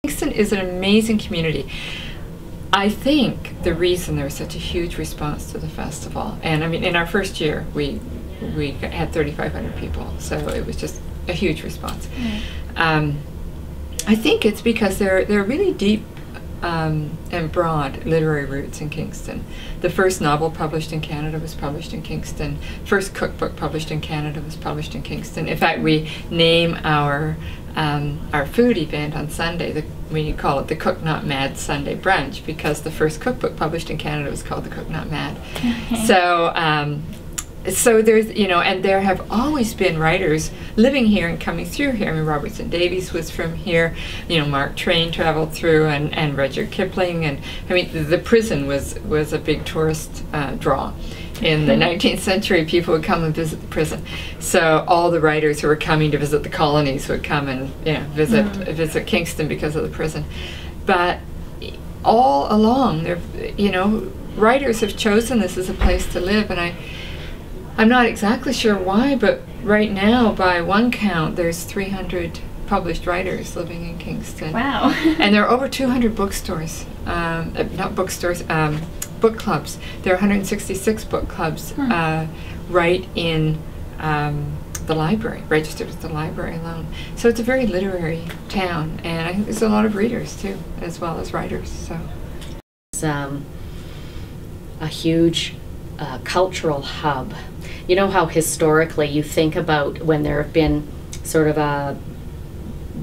Kingston is an amazing community. I think the reason there was such a huge response to the festival, and I mean, in our first year, we had 3,500 people, so it was just a huge response. I think it's because there are really deep and broad literary roots in Kingston. The first novel published in Canada was published in Kingston. First cookbook published in Canada was published in Kingston. In fact, we name our food event on Sunday, we call it the Cook Not Mad Sunday Brunch, because the first cookbook published in Canada was called the Cook Not Mad. So there's, you know, and there have always been writers living here and coming through here. I mean, Robertson Davies was from here, you know, Mark Twain traveled through, and Rudyard Kipling, and I mean, the prison was a big tourist draw. In the 19th century, people would come and visit the prison. So all the writers who were coming to visit the colonies would come and, you know, visit Kingston because of the prison. But all along, there, you know, writers have chosen this as a place to live, and I'm not exactly sure why, but right now, by one count, there's 300 published writers living in Kingston. Wow. And there are over 200 bookstores, not bookstores, book clubs. There are 166 book clubs right in the library, registered at the library alone. So it's a very literary town, and I think there's a lot of readers too, as well as writers. So it's a huge cultural hub. You know how historically you think about when there have been sort of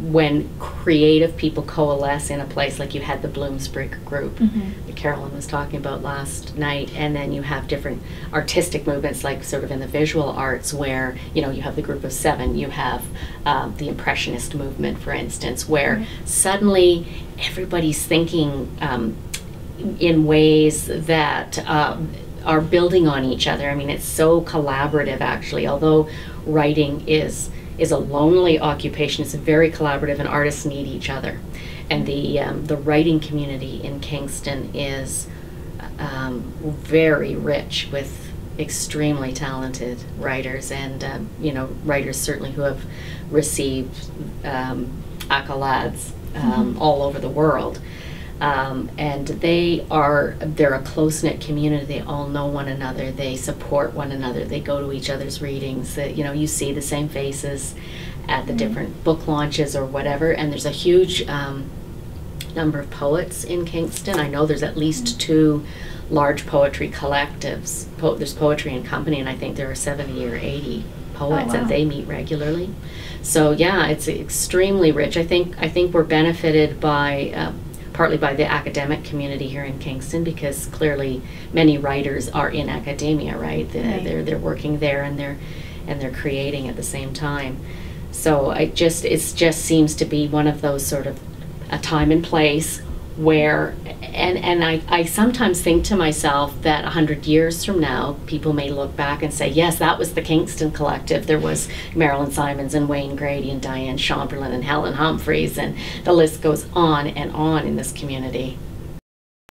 when creative people coalesce in a place, like you had the Bloomsbury group that Carolyn was talking about last night, and then you have different artistic movements, like sort of in the visual arts, where, you know, you have the group of seven, you have the Impressionist movement, for instance, where suddenly everybody's thinking in ways that are building on each other. I mean, it's so collaborative, actually. Although writing is a lonely occupation, it's very collaborative, and artists need each other. And the writing community in Kingston is very rich with extremely talented writers, and you know, writers certainly who have received accolades all over the world. And they're a close-knit community. They all know one another. They support one another. They go to each other's readings. You know, you see the same faces at the different book launches or whatever. And there's a huge number of poets in Kingston. I know there's at least 2 large poetry collectives. There's Poetry and Company, and I think there are 70 or 80 poets, and they meet regularly. So yeah, it's extremely rich. I think we're benefited by partly by the academic community here in Kingston, because clearly many writers are in academia, right? They're working there, and they're creating at the same time. So it just seems to be one of those sort of a time and place where, and I sometimes think to myself that 100 years from now, people may look back and say, yes, that was the Kingston Collective. There was Merilyn, Simonds, and Wayne Grady, and Diane Chamberlain, and Helen Humphreys, and the list goes on and on in this community.